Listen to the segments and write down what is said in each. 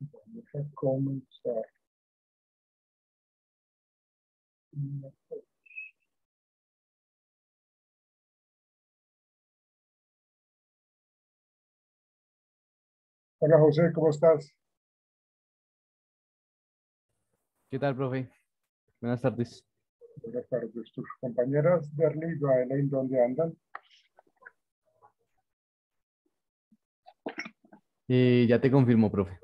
Vamos a comenzar. Hola José, ¿cómo estás? ¿Qué tal, profe? Buenas tardes. Buenas tardes. ¿Tus compañeras Derly y Joaelain dónde andan? Ya te confirmo, profe.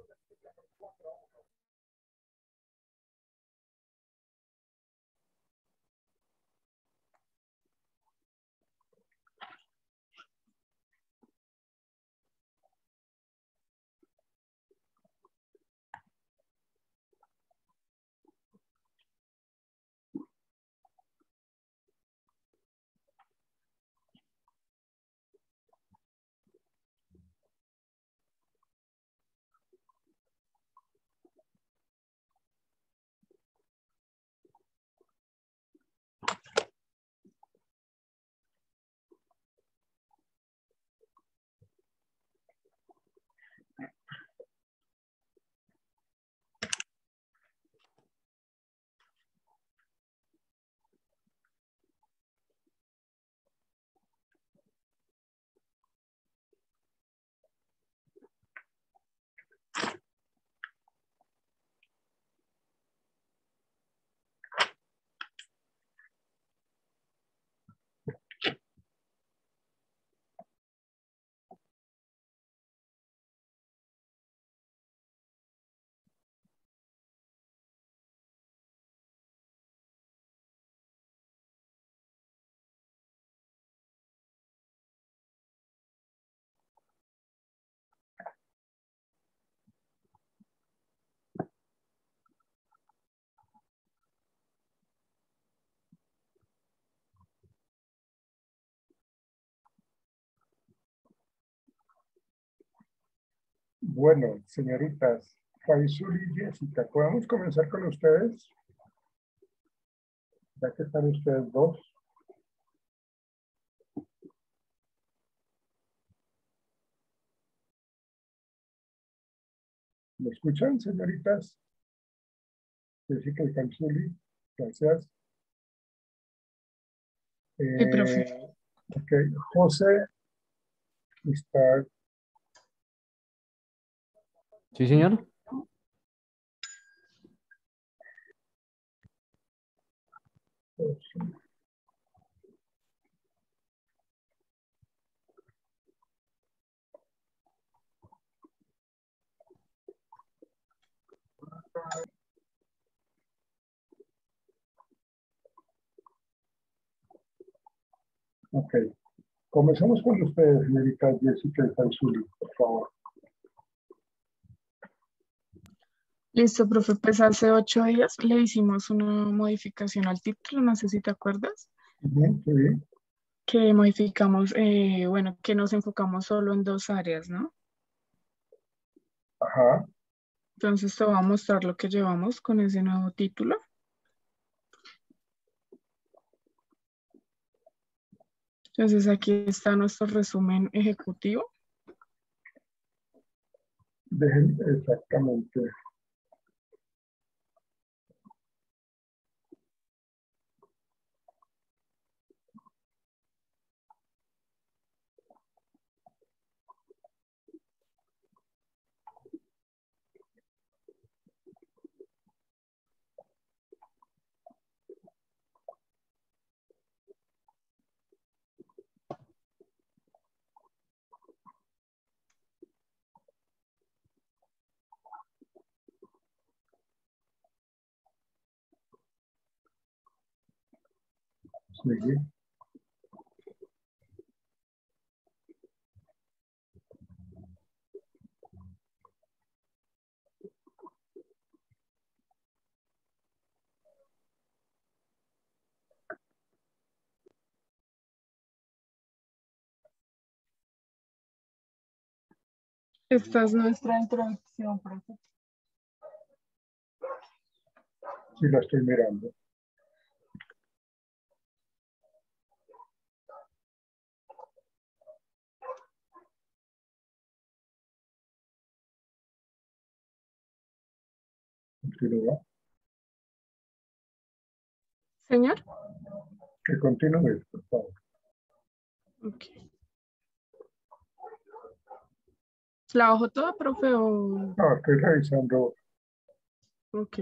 Bueno, señoritas Faisal y Jessica, ¿podemos comenzar con ustedes? Ya que están ustedes dos. ¿Me escuchan, señoritas? Jessica y Faisal, gracias. Sí, profe. Ok, José está. Sí, señor. Ok, comenzamos con ustedes, señoritas Jessica y Faisal, por favor. Listo, profe. Pues hace 8 días le hicimos una modificación al título, no sé si te acuerdas, Sí, que modificamos, bueno, que nos enfocamos solo en 2 áreas, ¿no? ajá. Entonces te voy a mostrar lo que llevamos con ese nuevo título. Entonces aquí está nuestro resumen ejecutivo. Dejen exactamente. Sí. Esta es nuestra introducción, profe. Sí, la estoy mirando. Continúa. Señor. Que continúe, por favor. Ok. ¿La bajo toda, profe, o...? No, estoy revisando. Ok.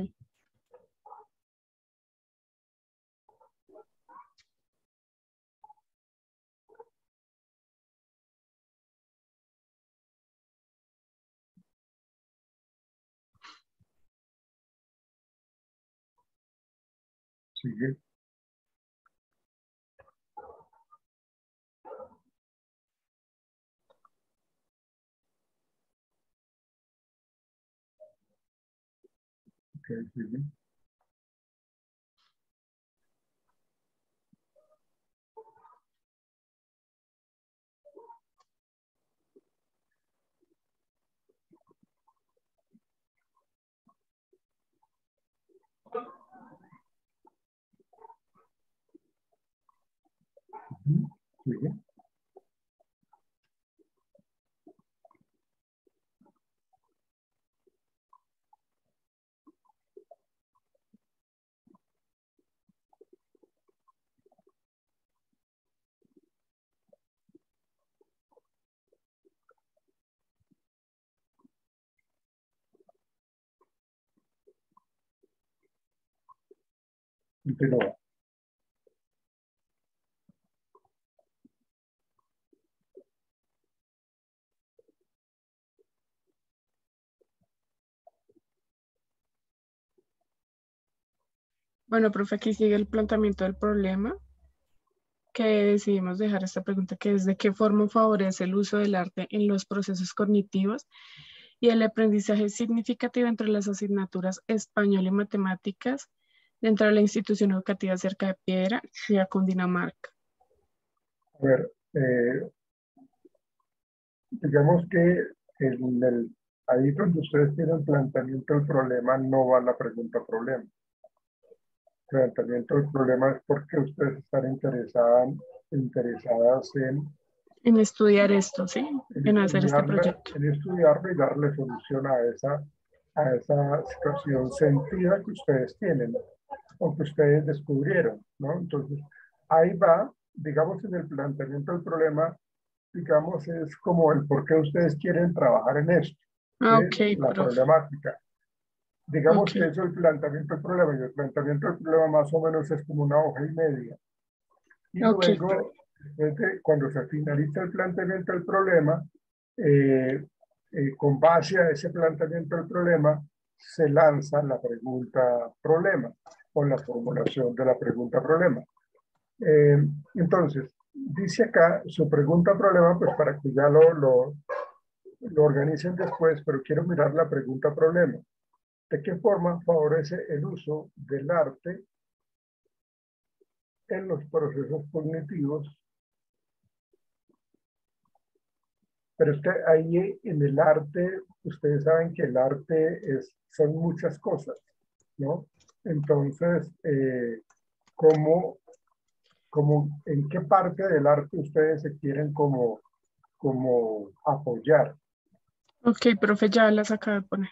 Sigue. Ok, sigue. Ujú, sigue. Continúa. Bueno, profe, aquí sigue el planteamiento del problema, que decidimos dejar esta pregunta, que es: ¿de qué forma favorece el uso del arte en los procesos cognitivos y el aprendizaje significativo entre las asignaturas español y matemáticas dentro de la institución educativa Cerca de Piedra, Ciudad Cundinamarca? A ver, digamos que ahí donde ustedes tienen planteamiento del problema, no va la pregunta problema. Planteamiento del problema es porque ustedes están interesadas En estudiar esto, ¿sí? En hacer este proyecto. en estudiarlo y darle solución a esa situación sentida que ustedes tienen o que ustedes descubrieron, ¿no? Entonces, ahí va, digamos, en el planteamiento del problema, digamos, es como el por qué ustedes quieren trabajar en esto, Ah, ok, ¿sí? La profe. problemática. Digamos Ok, que eso es el planteamiento del problema, y el planteamiento del problema más o menos es como una hoja y media. Y ok, profe. luego, cuando se finaliza el planteamiento del problema, con base a ese planteamiento del problema, se lanza la pregunta problema o la formulación de la pregunta problema. Entonces, dice acá su pregunta problema, pues para que ya lo organicen después, pero quiero mirar la pregunta problema. ¿De qué forma favorece el uso del arte en los procesos cognitivos? Pero es que ahí en el arte, ustedes saben que el arte son muchas cosas, ¿no? Entonces, ¿cómo, en qué parte del arte ustedes se quieren como apoyar? Ok, profe, ya las acabo de poner,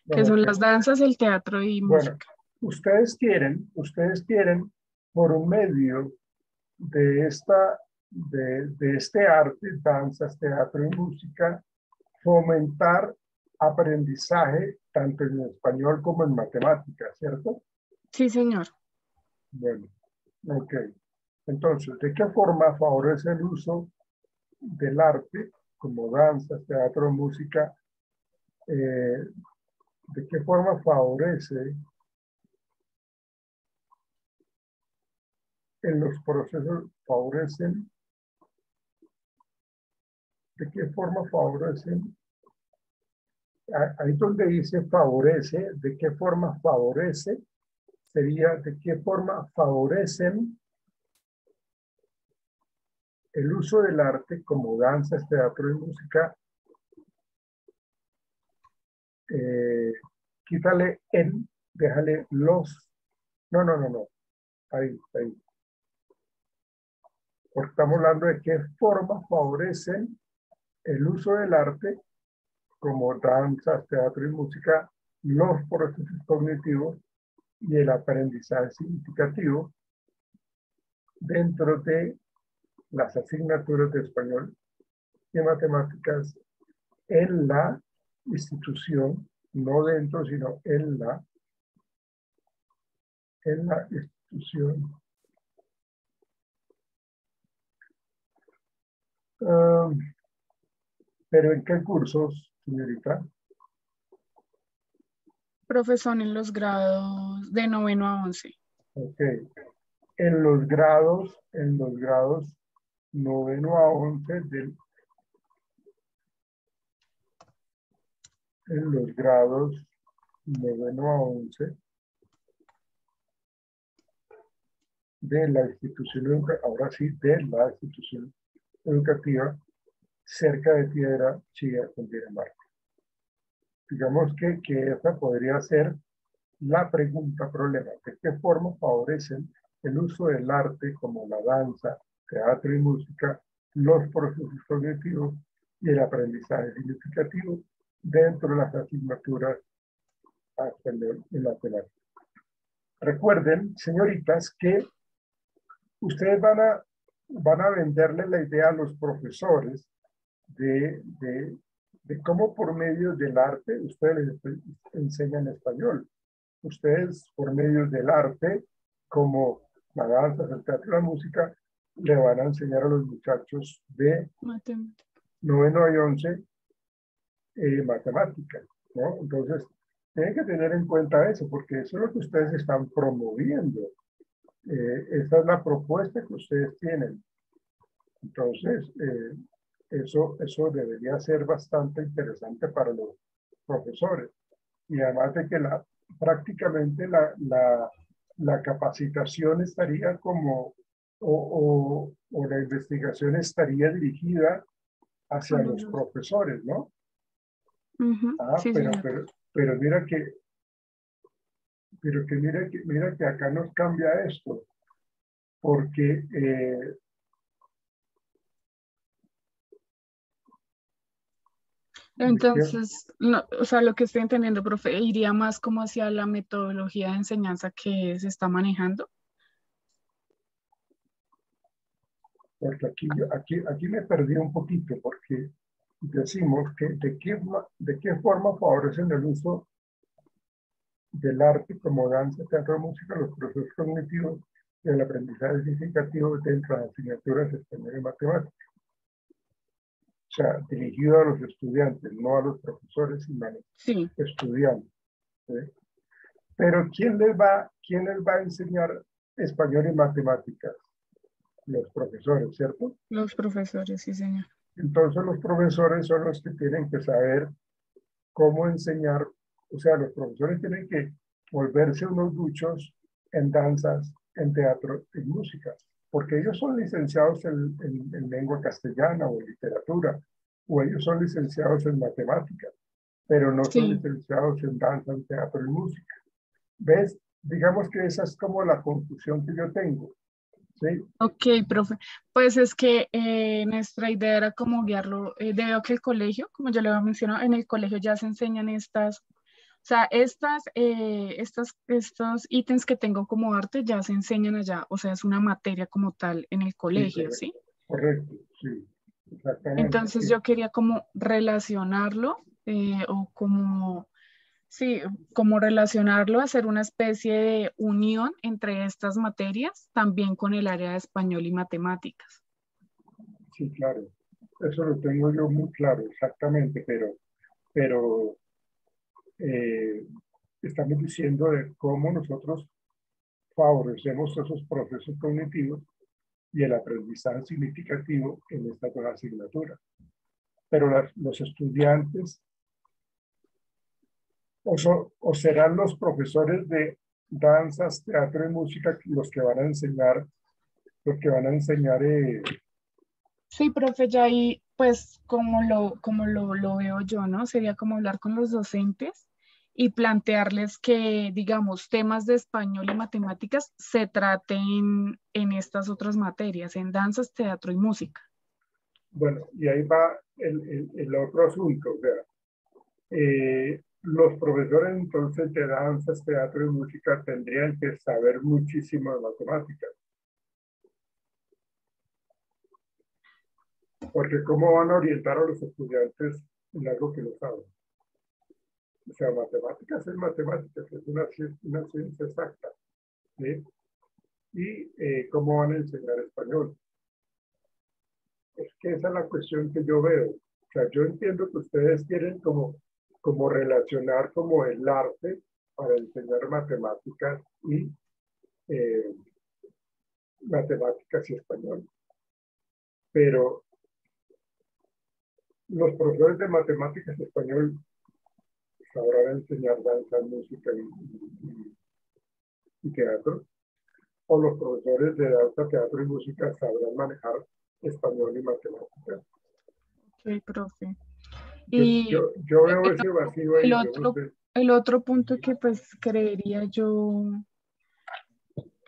que Bueno, son las danzas, el teatro y bueno, música. ustedes quieren por un medio de de este arte, danzas, teatro y música, fomentar aprendizaje tanto en español como en matemáticas, ¿cierto? Sí, señor. Bueno, ok. Entonces, ¿de qué forma favorece el uso del arte como danzas, teatro, música? ¿De qué forma favorece en los procesos, de qué forma favorecen? Ahí donde dice favorece, ¿de qué forma favorece? Sería de qué forma favorecen el uso del arte como danzas, teatro y música. Quítale en, déjale los. No. Ahí. Porque estamos hablando de qué forma favorecen el uso del arte como danzas, teatro y música los procesos cognitivos y el aprendizaje significativo dentro de las asignaturas de español y matemáticas en la institución, no dentro, sino en la institución. ¿Pero en qué cursos, señorita? Profesor, en los grados de 9º a 11. Ok. En los grados 9º a 11 en los grados 9º a 11 de la institución, ahora sí, de la institución educativa cerca de Piedra Chía, Cundinamarca. Digamos que esta podría ser la pregunta problema. ¿De qué forma favorecen el uso del arte como la danza, teatro y música, los procesos cognitivos y el aprendizaje significativo dentro de las asignaturas español y matemáticas? Recuerden, señoritas, que ustedes van a venderle la idea a los profesores de cómo por medio del arte ustedes les enseñan español. Ustedes por medio del arte, como la danza, el teatro y la música, le van a enseñar a los muchachos de Matemáticas. 9º y 11 matemáticas, ¿no? Entonces, tienen que tener en cuenta eso, porque eso es lo que ustedes están promoviendo. Esa es la propuesta que ustedes tienen. Entonces, eso debería ser bastante interesante para los profesores. Y además de que prácticamente la capacitación estaría como, o la investigación estaría dirigida hacia los profesores, ¿no? Sí, pero mira que mira que acá nos cambia esto, porque entonces, no, o sea, lo que estoy entendiendo, profe, iría más como hacia la metodología de enseñanza que se está manejando. porque aquí me perdí un poquito, porque decimos que de qué forma favorecen el uso del arte como danza, teatro y música, los procesos cognitivos y el aprendizaje significativo dentro de las asignaturas de español y matemáticas. O sea, dirigido a los estudiantes, no a los profesores, sino a los estudiantes. ¿Sí? Pero ¿quién les va a enseñar español y matemáticas? Los profesores, ¿cierto? Los profesores, sí, señor. Entonces los profesores son los que tienen que saber cómo enseñar, o sea, los profesores tienen que volverse unos duchos en danzas, en teatro, en música, porque ellos son licenciados en lengua castellana o en literatura, o ellos son licenciados en matemáticas, pero no son licenciados en danza, en teatro y música. ¿Ves? Digamos que esa es como la confusión que yo tengo. ¿Sí? Ok, profe. Pues es que nuestra idea era como guiarlo, debido a que el colegio, como yo le había mencionado, en el colegio ya se enseñan estos ítems que tengo como arte ya se enseñan allá, o sea, es una materia como tal en el colegio, ¿sí? Correcto, sí, exactamente. Entonces yo quería como relacionarlo o como... Sí, como relacionarlo, hacer una especie de unión entre estas materias, también con el área de español y matemáticas. Sí, claro. Eso lo tengo yo muy claro, exactamente, pero estamos diciendo de cómo nosotros favorecemos esos procesos cognitivos y el aprendizaje significativo en estas dos asignaturas. Pero los estudiantes o serán los profesores de danzas, teatro y música los que van a enseñar, Sí, profe, ya ahí, pues, como lo veo yo, ¿no? Sería como hablar con los docentes y plantearles que, digamos, temas de español y matemáticas se traten en estas otras materias, en danzas, teatro y música. Bueno, y ahí va el otro asunto, o sea, los profesores entonces de danzas, teatro y música tendrían que saber muchísimo de matemáticas. Porque ¿cómo van a orientar a los estudiantes en algo que no saben? O sea, matemáticas, es una ciencia exacta. ¿Sí? Y ¿cómo van a enseñar español? Es que esa es la cuestión que yo veo. O sea, yo entiendo que ustedes quieren como relacionar como el arte para enseñar matemáticas eh, matemáticas y español. Pero los profesores de matemáticas y español sabrán enseñar danza, música y teatro, o los profesores de danza, teatro y música sabrán manejar español y matemáticas. Ok, profe. Y Yo veo ese vacío ahí, yo no sé. el otro punto que pues creería yo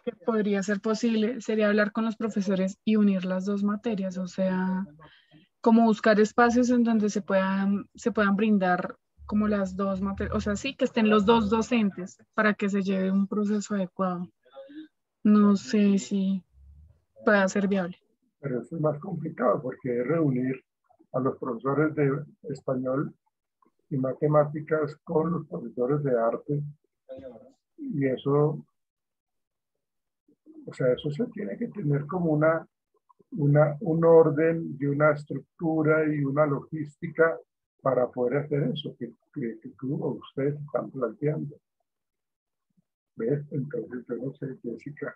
que podría ser posible sería hablar con los profesores y unir las dos materias, o sea, como buscar espacios en donde se puedan brindar como las dos materias, o sea, sí, que estén los dos docentes para que se lleve un proceso adecuado. No sé si pueda ser viable. Pero eso es más complicado porque es reunir a los profesores de español y matemáticas con los profesores de arte. Y eso, o sea, eso se tiene que tener como un orden y una estructura y una logística para poder hacer eso que tú o ustedes están planteando. ¿Ves? Entonces, yo no sé, Jessica.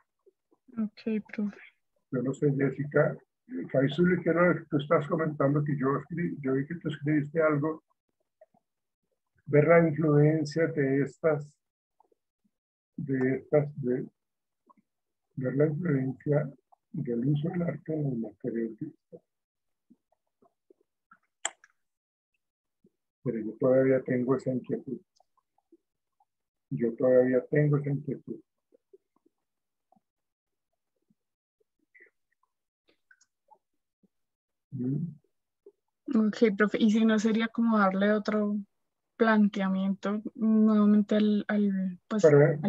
Ok, profe. Yo no sé, Jessica. Faisuli, que tú estás comentando que yo vi que tú escribiste algo, ver la influencia de ver la influencia del uso del arte en el material. Pero yo todavía tengo esa inquietud. Yo todavía tengo esa inquietud. Ok, profe. Y si no sería como darle otro planteamiento nuevamente pues,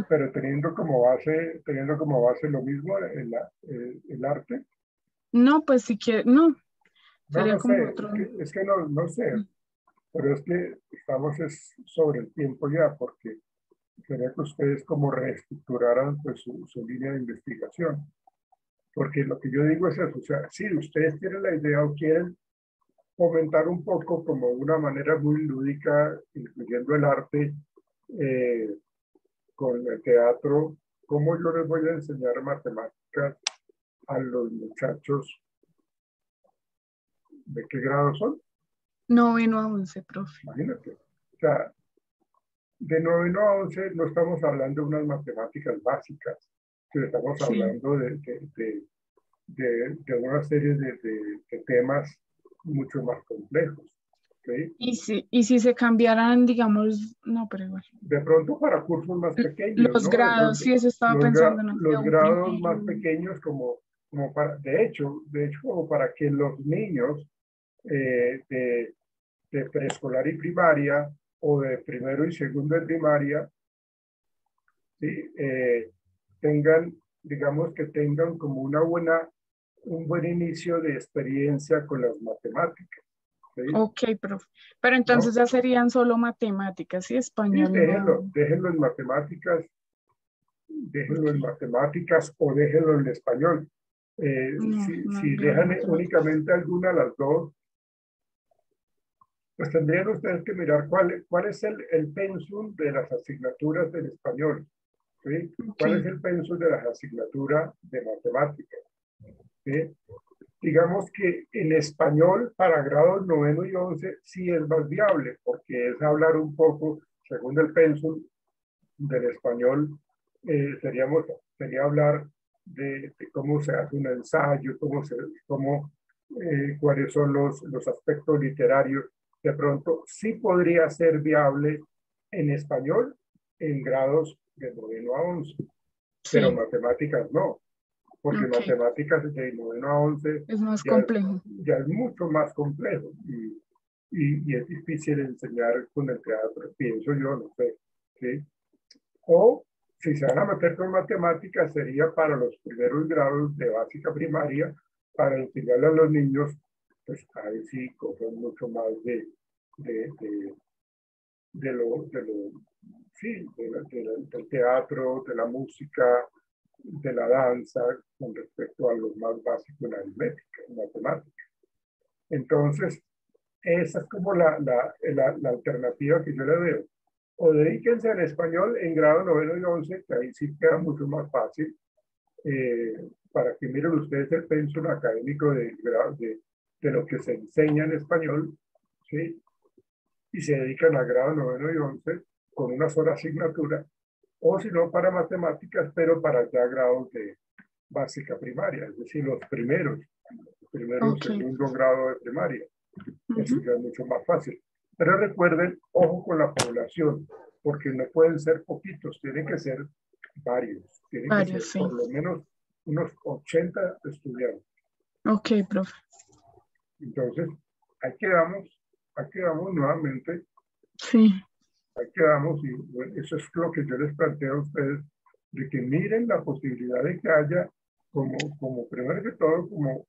Pero teniendo como base lo mismo el arte. no, pues si quiere, no, No, sería no sé, como otro. es que no sé, pero es que estamos sobre el tiempo ya, porque quería que ustedes como reestructuraran pues, su línea de investigación. Porque lo que yo digo es eso, o sea, si ustedes tienen la idea o quieren comentar un poco como de una manera muy lúdica, incluyendo el arte con el teatro, cómo yo les voy a enseñar matemáticas a los muchachos, ¿de qué grado son? 9º a 11, profe. Imagínate. O sea, de 9º a 11 no estamos hablando de unas matemáticas básicas, sino estamos Sí. hablando de una serie de temas mucho más complejos. ¿Sí? Y si se cambiaran, digamos, no, pero igual. De pronto para cursos más pequeños, Los ¿no? De grados, pronto sí, eso estaba pensando, no sé, los un grados más primero. pequeños como para, de hecho, como para que los niños de preescolar y primaria o de primero y segundo de primaria, ¿sí? Digamos que tengan como un buen inicio de experiencia con las matemáticas. ¿Sí? Ok, profe. Pero entonces ¿No? ya serían solo matemáticas y Sí, español no. déjenlo en matemáticas o déjenlo en español. No, Si viable dejan matemáticas. únicamente alguna de las dos, pues tendrían ustedes que mirar cuál es el pensum de las asignaturas del español. ¿Sí? Ok, ¿Cuál es el pensum de las asignaturas de matemáticas? ¿Sí? Digamos que en español para grados 9º y 11 sí es más viable, porque es hablar un poco, según el pensum del español, sería hablar de cómo se hace un ensayo, cuáles son los aspectos literarios. De pronto sí podría ser viable en español en grados de 9º a 11, pero sí, matemáticas no, porque ok. matemáticas de 9º a 11 Es más ya complejo. ya es mucho más complejo y es difícil enseñar con el teatro, pienso yo, no sé, ¿sí? O si se van a meter con matemáticas, sería para los primeros grados de básica primaria, para enseñarle a los niños, pues ahí sí, cosas mucho más de, de, sí, del teatro, de la música, de la danza, con respecto a lo más básico en aritmética, en matemática. Entonces, esa es como la alternativa que yo le veo. O dedíquense al español en grado 9 y 11, que ahí sí queda mucho más fácil, para que miren ustedes el pensum académico de lo que se enseña en español, ¿sí? Y se dedican a grado 9 y 11 con una sola asignatura, o si no para matemáticas, pero para ya grados de básica primaria, es decir, los primeros, primero, segundo grado de primaria. Eso ya es mucho más fácil. Pero recuerden, ojo con la población, porque no pueden ser poquitos, tienen que ser varios. Tienen que ser sí. por lo menos unos 80 estudiantes. Ok, profe. Entonces, aquí vamos nuevamente. Sí. Aquí vamos, y bueno, eso es lo que yo les planteo a ustedes, de que miren la posibilidad de que haya, como primero que todo, como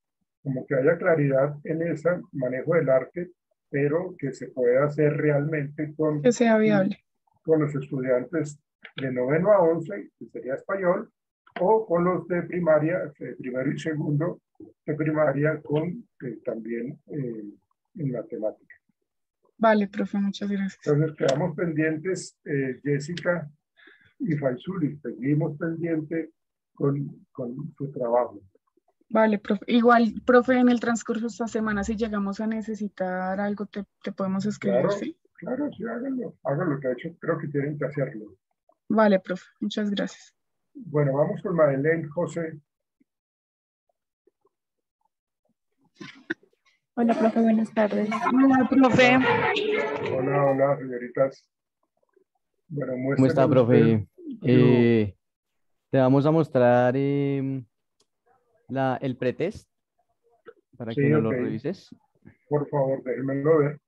que haya claridad en ese manejo del arte, pero que se pueda hacer realmente Que sea viable. con los estudiantes de 9 a 11, que sería español, o con los de primaria, primero y segundo de primaria, con también en matemáticas. Vale, profe, muchas gracias. Entonces quedamos pendientes, Jessica y Faisuli, seguimos pendientes con su trabajo. Vale, profe. Igual, profe, en el transcurso de esta semana, si llegamos a necesitar algo, te podemos escribir, Claro, ¿sí? claro, sí, háganlo, de hecho creo que tienen que hacerlo. Vale, profe, muchas gracias. Bueno, vamos con Madeleine, José. Hola, profe, buenas tardes. Hola, profe. Hola, señoritas. Bueno, ¿Cómo está, muéstrenme usted profe? Te vamos a mostrar el pretest para que sí, nos ok, lo revises. por favor, déjenmelo ver.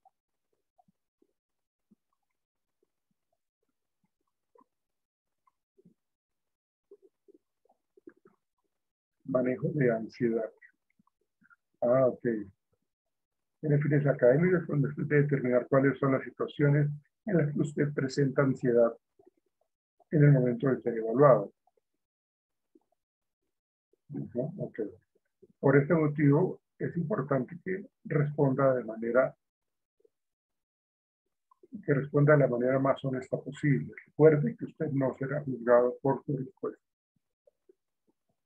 Manejo de ansiedad. Ok. En fines académicos, cuando usted debe determinar cuáles son las situaciones en las que usted presenta ansiedad en el momento de ser evaluado. Okay. Por este motivo, es importante que responda de la manera más honesta posible. Recuerde que usted no será juzgado por su respuesta.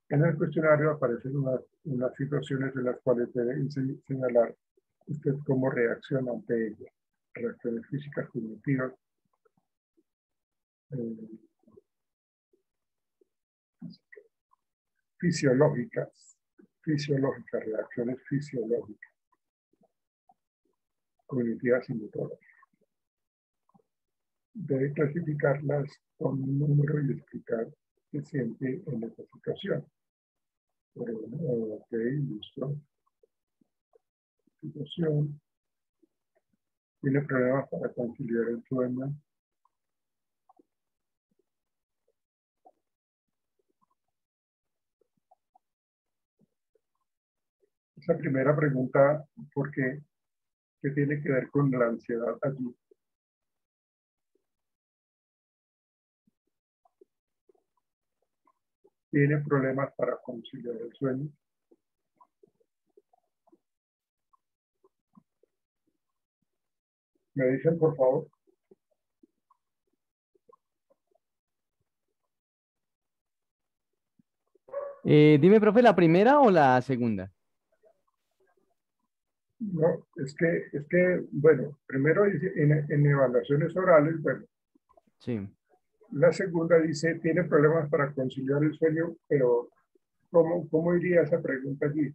En el cuestionario aparecen unas situaciones en las cuales debe señalar usted cómo reacciona ante ellas. Reacciones físicas, cognitivas, fisiológicas, reacciones fisiológicas, cognitivas y motoras. Debe clasificarlas con un número y explicar qué siente en esta situación. Pero, ok, listo. Situación. Tiene problemas para conciliar el sueño. Esa primera pregunta, ¿por qué? ¿Qué tiene que ver con la ansiedad allí? ¿Tiene problemas para conciliar el sueño? ¿Me dicen, por favor? Dime, profe, ¿la primera o la segunda? No, es que bueno, primero dice, en evaluaciones orales, bueno, Sí. la segunda dice, tiene problemas para conciliar el sueño, pero ¿cómo iría esa pregunta allí?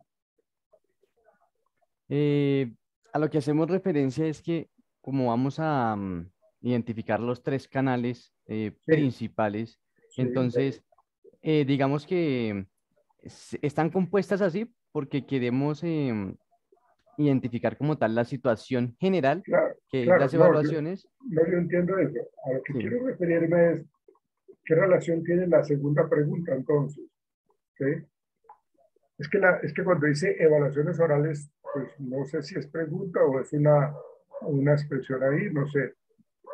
A lo que hacemos referencia es que como vamos a identificar los tres canales Sí, principales, sí, entonces digamos que están compuestas así porque queremos identificar como tal la situación general, Claro, que es claro, las no, evaluaciones. yo entiendo eso. A lo que Sí. quiero referirme es qué relación tiene la segunda pregunta entonces. ¿Sí? Es que cuando dice evaluaciones orales, pues no sé si es pregunta o es una expresión ahí, no sé,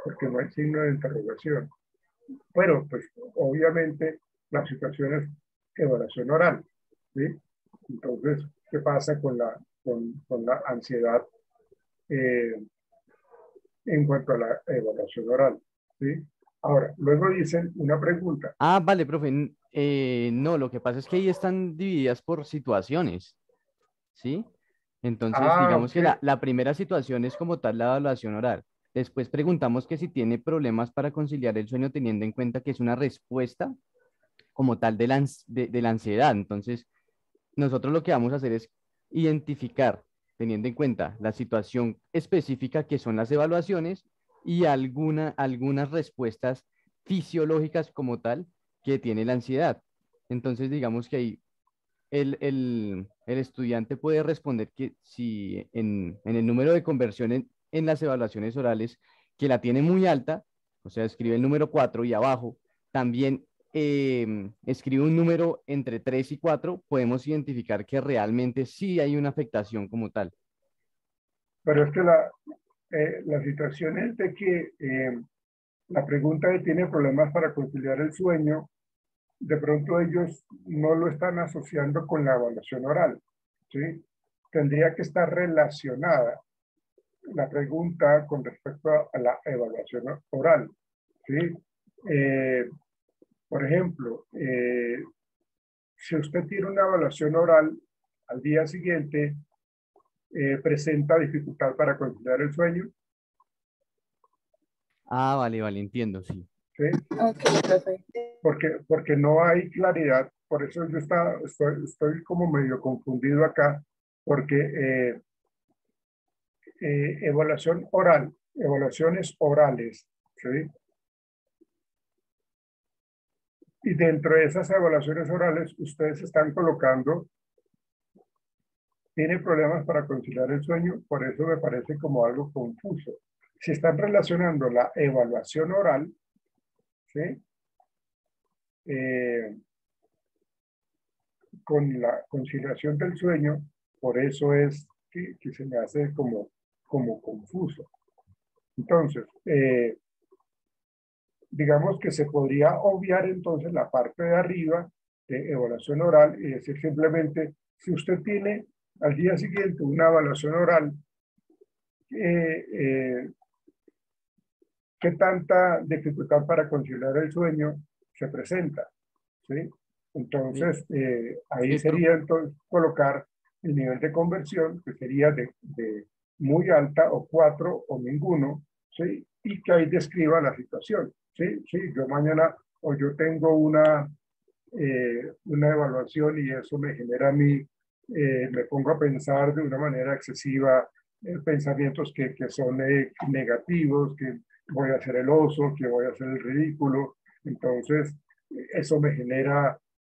porque no hay signo de interrogación. Bueno, pues obviamente la situación es evaluación oral, ¿sí? Entonces, ¿qué pasa con la ansiedad eh, en cuanto a la evaluación oral? ¿Sí? Ahora, luego dicen una pregunta. Ah, vale, profe. No, lo que pasa es que ahí están divididas por situaciones, ¿sí? Entonces, Ah, digamos ok. que la primera situación es como tal la evaluación oral. Después preguntamos que si tiene problemas para conciliar el sueño teniendo en cuenta que es una respuesta como tal de la ansiedad. Entonces, nosotros lo que vamos a hacer es identificar, teniendo en cuenta la situación específica que son las evaluaciones y algunas respuestas fisiológicas como tal que tiene la ansiedad. Entonces, digamos que ahí el estudiante puede responder que si en el número de conversión en las evaluaciones orales, que la tiene muy alta, o sea, escribe el número 4 y abajo, también escribe un número entre 3 y 4, podemos identificar que realmente sí hay una afectación como tal. Pero es que la situación es de que la pregunta de tiene problemas para conciliar el sueño, de pronto ellos no lo están asociando con la evaluación oral, ¿sí? Tendría que estar relacionada la pregunta con respecto a la evaluación oral, ¿sí? Eh, por ejemplo, si usted tiene una evaluación oral al día siguiente, presenta dificultad para conciliar el sueño, Ah, vale, vale, entiendo, sí. ¿sí? Ok, profe. Porque no hay claridad, por eso yo estoy como medio confundido acá, porque evaluación oral, evaluaciones orales, ¿sí? Y dentro de esas evaluaciones orales, ustedes están colocando, tiene problemas para conciliar el sueño, por eso me parece como algo confuso. Si están relacionando la evaluación oral, ¿sí? Eh, con la conciliación del sueño, por eso es que se me hace como confuso. Entonces, digamos que se podría obviar entonces la parte de arriba de evaluación oral y decir simplemente, si usted tiene al día siguiente una evaluación oral, eh, eh, ¿qué tanta dificultad para conciliar el sueño se presenta? ¿Sí? Sí, Entonces, ahí sí, profe. sería entonces colocar el nivel de conversión, que sería de muy alta o 4 o ninguno, ¿sí? Y que ahí describa la situación. ¿Sí? Sí, yo mañana o yo tengo una evaluación y eso me genera a mí, me pongo a pensar de una manera excesiva pensamientos que son negativos, que voy a hacer el oso, que voy a hacer el ridículo. Entonces, eso me genera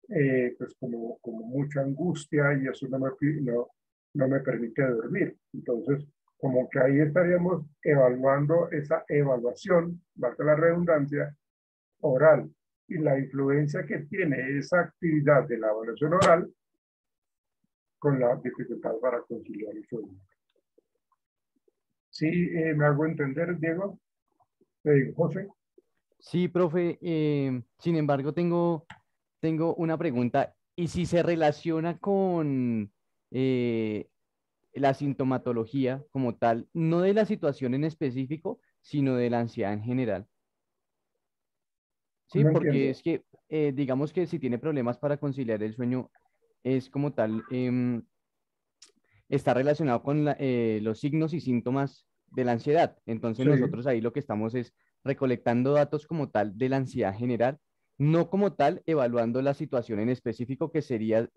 pues como mucha angustia y eso no me permite dormir. Entonces, como que ahí estaríamos evaluando esa evaluación, valga la redundancia, oral y la influencia que tiene esa actividad de la evaluación oral con la dificultad para conciliar el sueño. ¿Sí me hago entender, Diego? José. Sí, profe. Sin embargo, tengo una pregunta. ¿Y si se relaciona con la sintomatología como tal, no de la situación en específico, sino de la ansiedad en general? Sí, No porque entiendo. es que digamos que si tiene problemas para conciliar el sueño, es como tal, está relacionado con los signos y síntomas de la ansiedad. Entonces Sí. nosotros ahí lo que estamos es recolectando datos como tal de la ansiedad general, no como tal evaluando la situación en específico que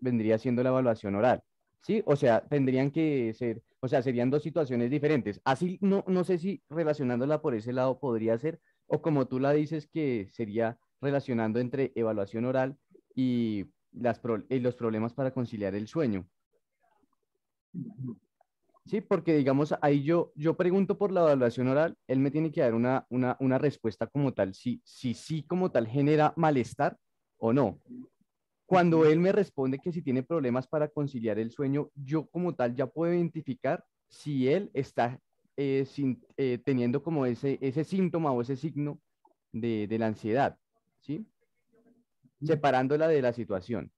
vendría siendo la evaluación oral. ¿Sí? O sea, tendrían que ser, o sea, serían dos situaciones diferentes. Así no sé si relacionándola por ese lado podría ser, o como tú la dices, que sería relacionando entre evaluación oral y los problemas para conciliar el sueño. Sí, porque digamos, ahí yo pregunto por la evaluación oral, él me tiene que dar una respuesta como tal, si sí como tal genera malestar o no. Cuando él me responde que si tiene problemas para conciliar el sueño, yo como tal ya puedo identificar si él está teniendo como ese síntoma o ese signo de la ansiedad, ¿sí? Separándola de la situación,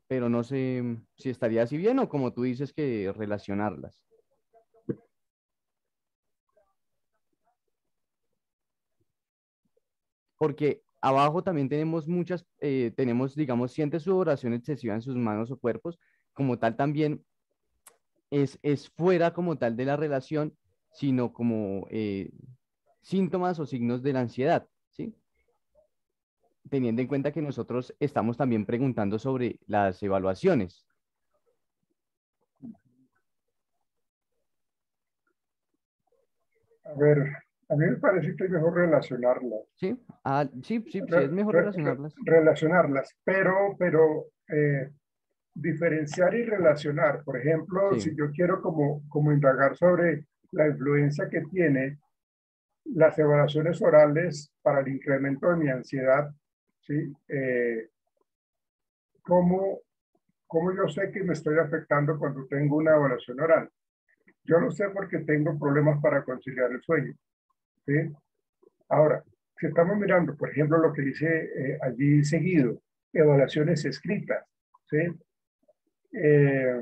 pero no sé si estaría así bien o como tú dices que relacionarlas. Porque abajo también tenemos tenemos, digamos, siente sudoración excesiva en sus manos o cuerpos, como tal también es fuera como tal de la relación, sino como síntomas o signos de la ansiedad, ¿sí? Teniendo en cuenta que nosotros estamos también preguntando sobre las evaluaciones, A ver, a mí me parece que es mejor relacionarlas. ¿sí? Ah, sí, sí, sí, es mejor relacionarlas. Relacionarlas, pero diferenciar y relacionar. Por ejemplo, Sí, si yo quiero como indagar sobre la influencia que tiene las evaluaciones orales para el incremento de mi ansiedad, ¿sí? ¿Cómo, ¿Cómo yo sé que me estoy afectando cuando tengo una evaluación oral? Yo lo sé porque tengo problemas para conciliar el sueño, ¿sí? Ahora, si estamos mirando, por ejemplo, lo que dice allí seguido, evaluaciones escritas, ¿sí? Eh,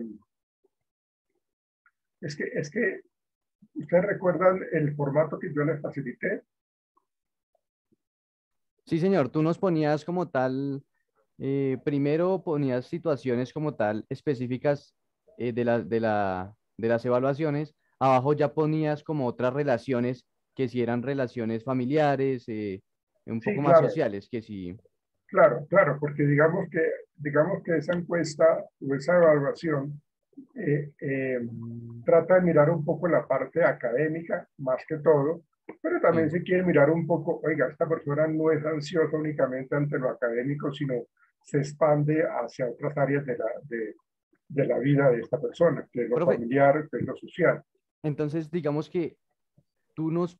es que, ¿ustedes recuerdan el formato que yo les facilité? sí, señor, tú nos ponías como tal, primero ponías situaciones como tal específicas de las evaluaciones, abajo ya ponías como otras relaciones que si eran relaciones familiares, un Sí, poco más claro, sociales, que si, claro, porque digamos que esa encuesta o esa evaluación eh, eh, trata de mirar un poco la parte académica, más que todo, pero también sí. se quiere mirar un poco, oiga, esta persona no es ansiosa únicamente ante lo académico, sino se expande hacia otras áreas de la vida de esta persona, que es lo Profe, familiar, que es lo social. entonces digamos que tú nos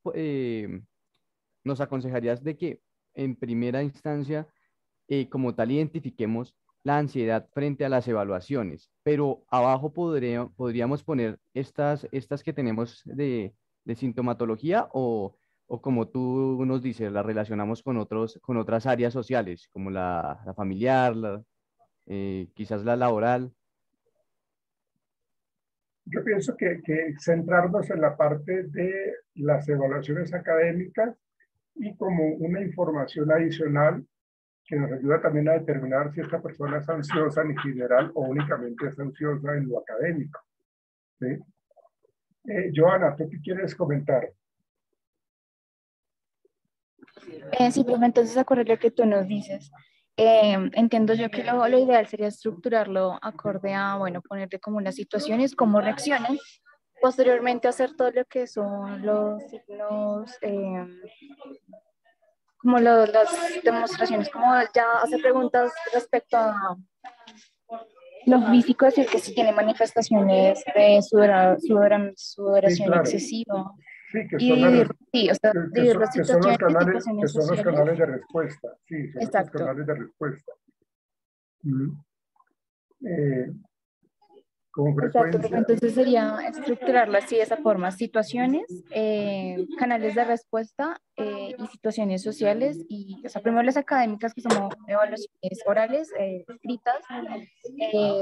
aconsejarías de que en primera instancia como tal identifiquemos la ansiedad frente a las evaluaciones, pero abajo podríamos poner estas que tenemos de sintomatología o como tú nos dices, la relacionamos con otras áreas sociales, como la familiar, quizás la laboral. Yo pienso que centrarnos en la parte de las evaluaciones académicas y como una información adicional que nos ayuda también a determinar si esta persona es ansiosa en general o únicamente es ansiosa en lo académico, ¿sí? Joana, ¿tú qué quieres comentar? Sí, profe, entonces acorde a lo que tú nos dices. Entiendo yo que lo ideal sería estructurarlo acorde a, bueno, ponerle como unas situaciones, cómo reaccionan. Posteriormente hacer todo lo que son los signos, como las demostraciones, como ya hacer preguntas respecto a lo físico, decir que si tiene manifestaciones de Sí, sudoración claro, excesiva sí, que y son, dividir, sí, o sea, que dividir son, las que son los situaciones y canales, que situaciones son los sociales. canales de respuesta, sí, son los Exacto. canales de respuesta. Mm. Eh, con Exacto, pero frecuencia, entonces sería estructurarlo así de esa forma, situaciones, canales de respuesta y situaciones sociales y, o sea, primero las académicas que son evaluaciones orales, escritas,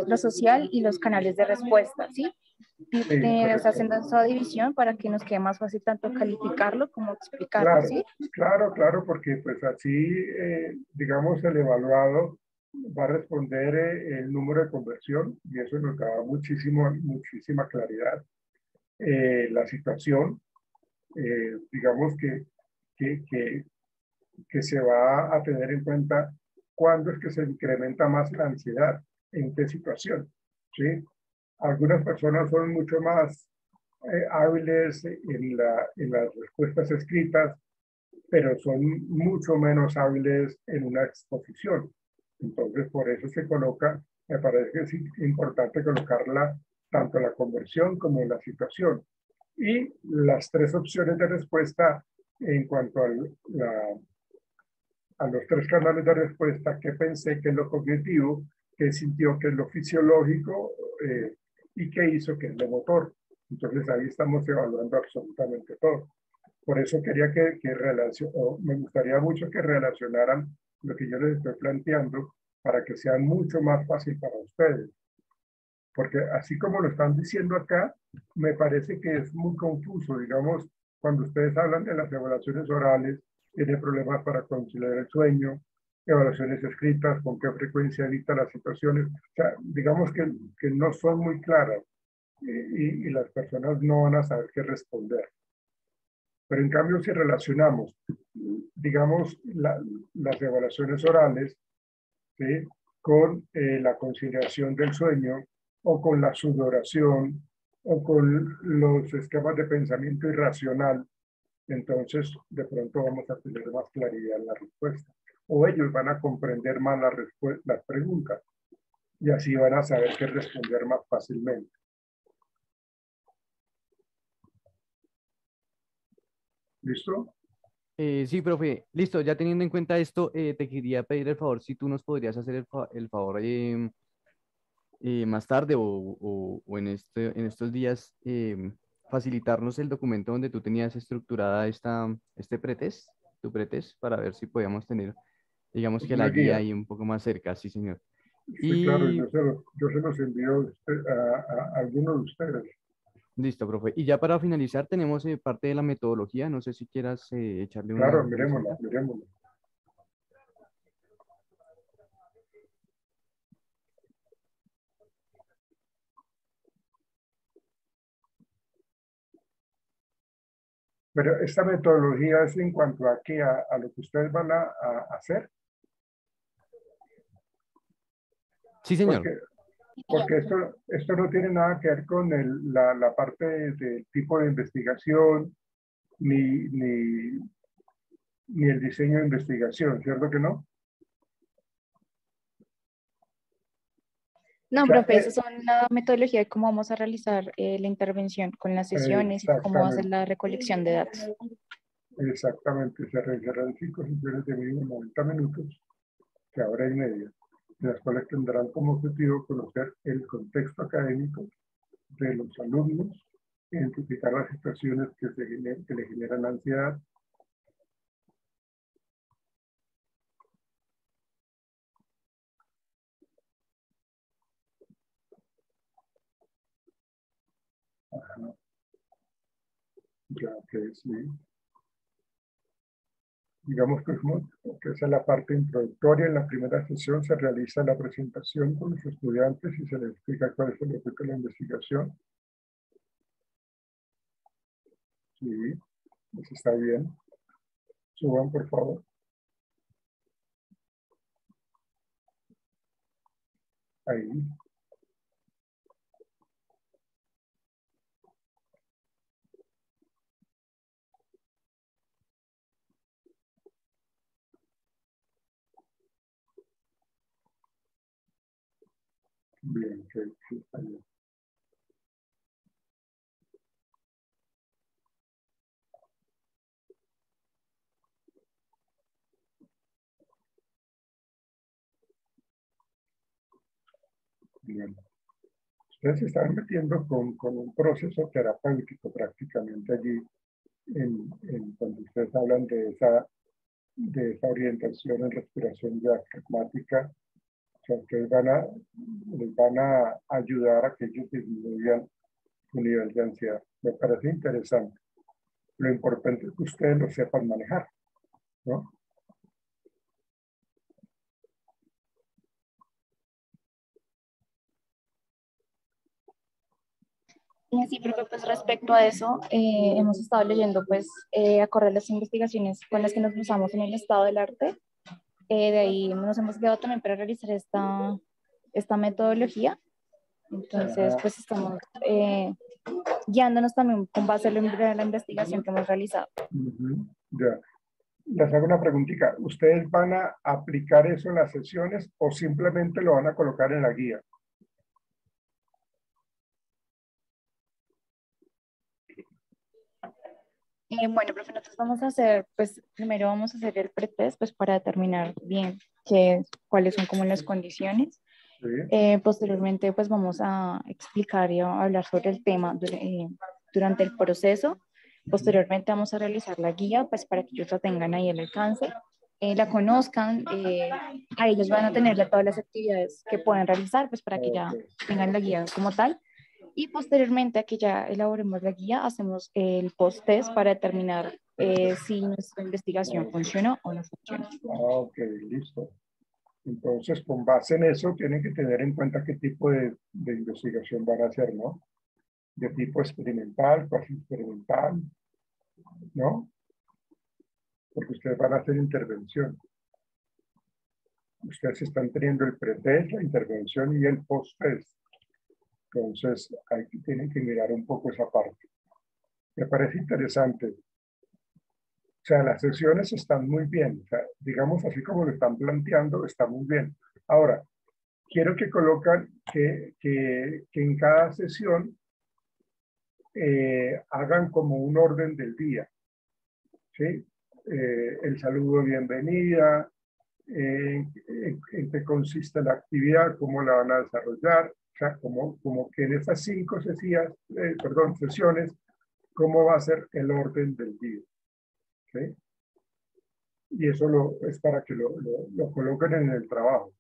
lo social y los canales de respuesta, ¿sí? Y, sí, o sea, correcto. haciendo esa división para que nos quede más fácil tanto calificarlo como explicarlo, Claro, ¿sí? claro, porque pues así, digamos, el evaluado va a responder el número de conversión y eso nos da muchísima claridad. La situación, digamos que, que, que se va a tener en cuenta cuándo es que se incrementa más la ansiedad, en qué situación, ¿sí? Algunas personas son mucho más hábiles en las respuestas escritas, pero son mucho menos hábiles en una exposición. Entonces, por eso se coloca, me parece que es importante colocarla tanto la conversión como la situación. Y las tres opciones de respuesta en cuanto a los tres canales de respuesta, que pensé, que es lo cognitivo, que sintió, que es lo fisiológico, y que hizo, que es lo motor. Entonces ahí estamos evaluando absolutamente todo. Por eso quería me gustaría mucho que relacionaran lo que yo les estoy planteando para que sea mucho más fácil para ustedes. Porque así como lo están diciendo acá, me parece que es muy confuso. Digamos, cuando ustedes hablan de las evaluaciones orales, tiene problemas para conciliar el sueño, evaluaciones escritas, con qué frecuencia evita las situaciones. O sea, digamos que no son muy claras y las personas no van a saber qué responder. Pero en cambio, si relacionamos, digamos, las evaluaciones orales, ¿sí?, con la conciliación del sueño, o con la sudoración, o con los esquemas de pensamiento irracional, entonces de pronto vamos a tener más claridad en la respuesta. O ellos van a comprender más las preguntas, y así van a saber qué responder más fácilmente. ¿Listo? Sí, profe. Listo, ya teniendo en cuenta esto, te quería pedir el favor si tú nos podrías hacer el favor más tarde o en estos días facilitarnos el documento donde tú tenías estructurada este pretest, tu pretest, para ver si podíamos tener, digamos que la Una guía guía. ahí un poco más cerca, sí, señor. Sí, claro, Y yo se los envío a algunos de ustedes. listo, profe. Y ya para finalizar tenemos parte de la metodología, no sé si quieras echarle Claro, una miremosla, revisada. miremosla. Pero esta metodología es en cuanto a qué, a lo que ustedes van a hacer, Sí, señor. porque esto no tiene nada que ver con la parte del tipo de investigación, ni el diseño de investigación, ¿cierto que no? O No, sea, profe, eso son la metodología de cómo vamos a realizar la intervención con las sesiones y cómo va a ser exactamente, la recolección de datos. exactamente, se realizarán 5 sesiones de mínimo 90 minutos, de hora y media, de las cuales tendrán como objetivo conocer el contexto académico de los alumnos, identificar las situaciones que le generan ansiedad, ya que sí, digamos que esa es la parte introductoria. En la primera sesión se realiza la presentación con los estudiantes y se les explica cuál es el objeto de la investigación. Sí, eso está bien. Suban, por favor. Ahí. Bien, que sí, está bien. Bien. Ustedes se están metiendo con un proceso terapéutico prácticamente allí, cuando ustedes hablan de esa orientación en respiración diafragmática. O sea, ustedes les van a ayudar a que ellos disminuyan su nivel de ansiedad. Me parece interesante. Lo importante es que ustedes lo sepan manejar, ¿no? Y así, profe, pues respecto a eso, hemos estado leyendo, pues, acorde a las investigaciones con las que nos usamos en el estado del arte. De ahí nos hemos quedado también para realizar esta metodología. Entonces, Ajá. pues estamos guiándonos también con base a la investigación que hemos realizado. Ya. Les hago una preguntita. ¿Ustedes van a aplicar eso en las sesiones o simplemente lo van a colocar en la guía? Bueno, profe, nosotros vamos a hacer, pues primero vamos a hacer el pretest, pues para determinar bien cuáles son como las condiciones. Sí. Posteriormente, pues vamos a explicar y a hablar sobre el tema durante el proceso. Posteriormente vamos a realizar la guía, pues para que ellos la tengan ahí al alcance, la conozcan, a ellos van a tener ya todas las actividades que pueden realizar, pues para que ya Ok. tengan la guía como tal. Y posteriormente a que ya elaboremos la guía, hacemos el post-test para determinar si nuestra investigación funciona o no funciona. Ok, listo. Entonces, con base en eso, tienen que tener en cuenta qué tipo de investigación van a hacer, ¿no? De tipo experimental, cuasi experimental, ¿no? Porque ustedes van a hacer intervención. Ustedes están teniendo el pretest, la intervención y el post-test. Entonces, tienen que mirar un poco esa parte. Me parece interesante. O sea, las sesiones están muy bien. O sea, digamos así como lo están planteando, está muy bien. Ahora, quiero que colocan que en cada sesión hagan como un orden del día. ¿Sí? El saludo de bienvenida, en qué consiste la actividad, cómo la van a desarrollar, o sea, como que en esas 5 sesiones, cómo va a ser el orden del día. ¿Sí? Y eso es para que lo coloquen en el trabajo.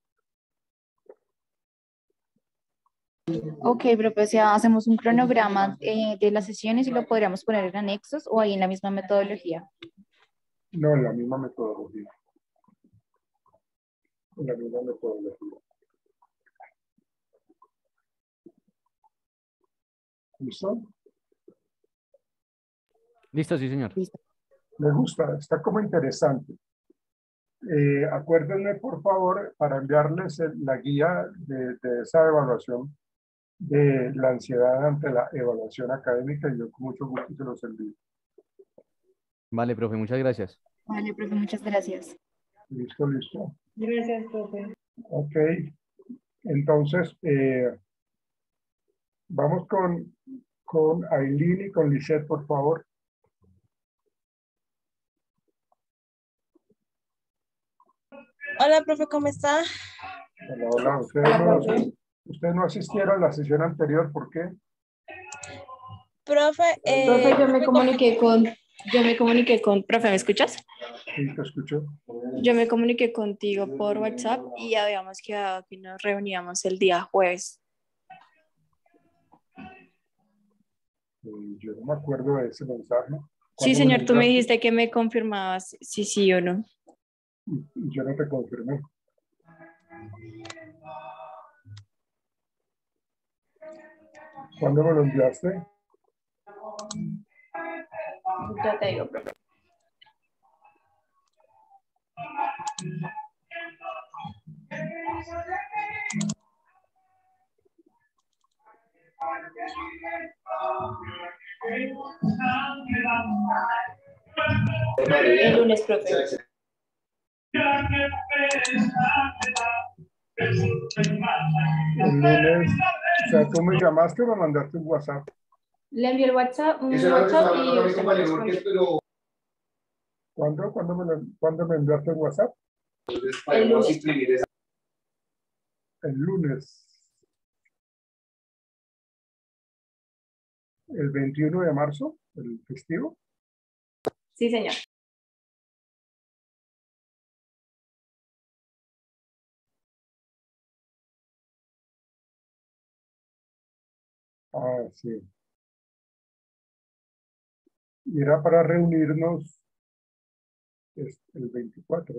Ok, pero pues ya hacemos un cronograma de las sesiones y lo podríamos poner en anexos o ahí en la misma metodología. No en la misma metodología. En la misma metodología. ¿Listo? Listo, sí, señor. Listo. Me gusta, está como interesante. Acuérdenme, por favor, para enviarles la guía de esa evaluación de la ansiedad ante la evaluación académica y yo con mucho gusto se los envío. Vale, profe, muchas gracias. Vale, profe, muchas gracias. Listo, listo. Gracias, profe. Ok. Entonces, vamos con Aileen y con Lisette, por favor. Hola, profe, ¿cómo está? Hola, hola. Ustedes no asistieron a la sesión anterior, ¿por qué? Profe, Profe, yo me comuniqué con, profe, ¿me escuchas? Sí, te escucho. Yo me comuniqué contigo por WhatsApp y habíamos quedado que nos reuníamos el día jueves. Yo no me acuerdo de ese mensaje. Sí, ¿Cuándo me lo señor, tú me enviaste? dijiste que me confirmabas si sí o no. Y yo no te confirmé. ¿Cuándo me lo enviaste? Ya te digo, profe. El lunes, profe. El lunes, o sea, tú me llamaste o me mandaste un WhatsApp. Le envié el WhatsApp, un WhatsApp y usted me respondió. ¿Cuándo me enviaste el WhatsApp? El lunes. El lunes. El 21 de marzo, el festivo. Sí, señor. Ah, sí. Y era para reunirnos el 24.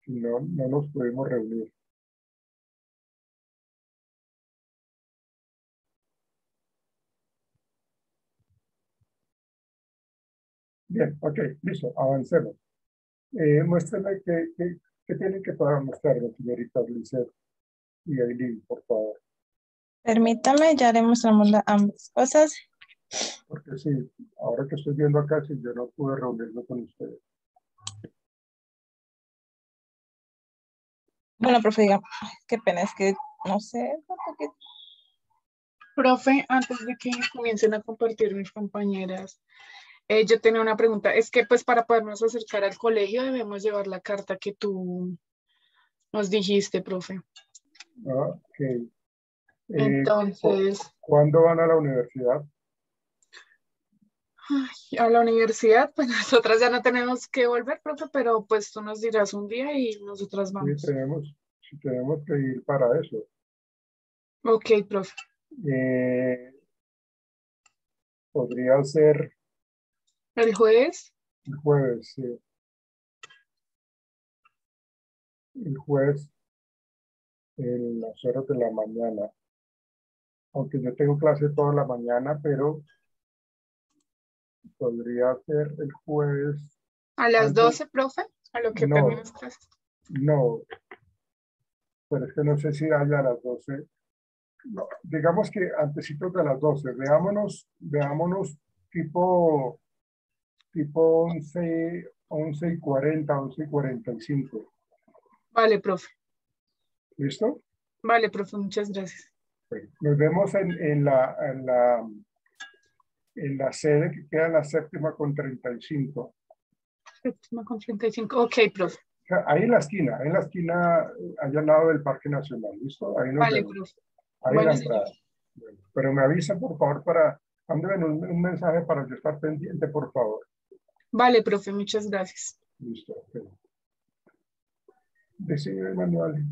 No, no nos pudimos reunir. Bien, ok, listo, avancemos. Muéstrame qué tienen que para mostrarme, señoritas Lisette y Aileen, por favor. Permítame, ya le mostramos ambas cosas. Porque sí, ahora que estoy viendo acá, sí, yo no pude reunirme con ustedes. Bueno, profe, diga, ay, qué pena, es que no sé. Profe, antes de que comiencen a compartir mis compañeras, yo tenía una pregunta. Es que pues para podernos acercar al colegio debemos llevar la carta que tú nos dijiste, profe. Ok. Entonces, ¿Cuándo van a la universidad? a la universidad, pues nosotras ya no tenemos que volver, profe, pero pues tú nos dirás un día y nosotras Sí, vamos. tenemos que ir para eso. Ok, profe. Eh, Podría ser ¿El jueves? el jueves, sí. El jueves en las horas de la mañana. Aunque yo tengo clase toda la mañana, pero podría ser el jueves ¿A las antes. 12, profe? ¿A lo que No, terminas clases? no, pero es que no sé si haya a las 12. No, digamos que antecitos de las 12. Veámonos tipo 11:40, 11:45. Vale, profe. ¿Listo? Vale, profe, muchas gracias. Bueno, nos vemos en la sede que queda en la séptima con 35. Séptima con 35. Ok, profe. O sea, ahí en la esquina, allá al lado del Parque Nacional. ¿Listo? Ahí nos Vale, vemos. profe. Ahí en la Bueno, señor. entrada. Bueno, pero me avisa, por favor, mándeme un mensaje para yo estar pendiente, por favor. Vale, profe, muchas gracias. Listo. Ok. Decide, Manuel.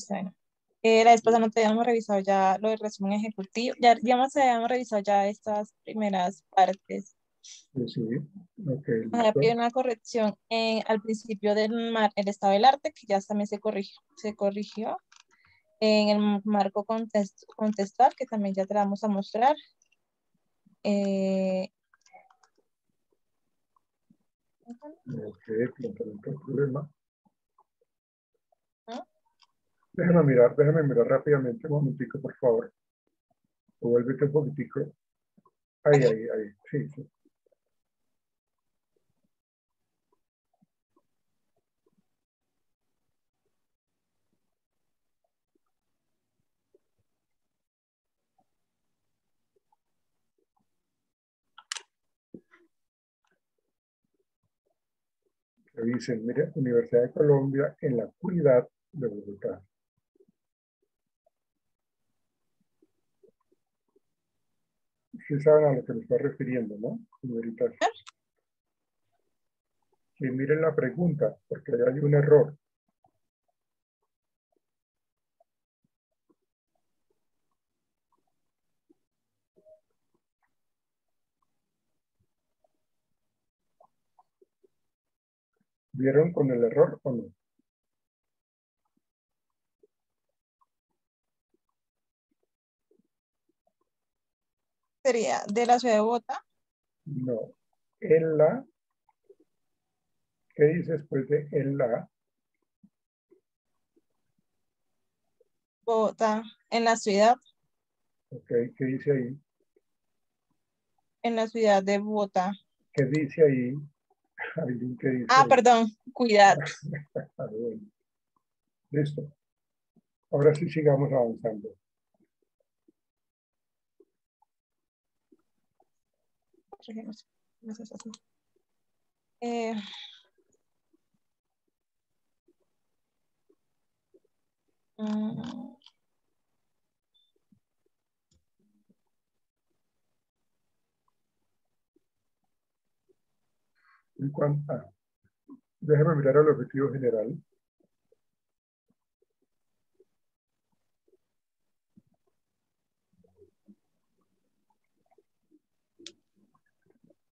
Bueno, la vez pasada no te habíamos revisado ya lo del resumen ejecutivo, ya digamos habíamos revisado ya estas primeras partes. Sí, sí. Ok, Ahora listo. pide una corrección al principio el estado del arte, que ya también se corrigió en el marco contextual, que también ya te la vamos a mostrar. Eh, Ok, planteamiento del problema. ¿no? Déjame mirar rápidamente, un momentico, por favor. O vuélvete un poquitico. Ahí, ahí, ahí. Sí, sí. Que dicen, mire, Universidad de Colombia en la Curidad de Bogotá. Sí saben a lo que me está refiriendo, ¿no, señoritas? Y miren la pregunta, porque ahí hay un error. ¿Vieron con el error o no? Sería de la ciudad de Bogotá. No. En la, ¿qué dice después de en la? Bogotá, en la ciudad, Ok, ¿qué dice ahí? en la ciudad de Bogotá. ¿Qué dice ahí? Aileen, ¿qué dice Ah, ahí? perdón, cuidad. Ah, bueno. Listo. Ahora sí sigamos avanzando. Eh, mm, Déjame mirar el objetivo general.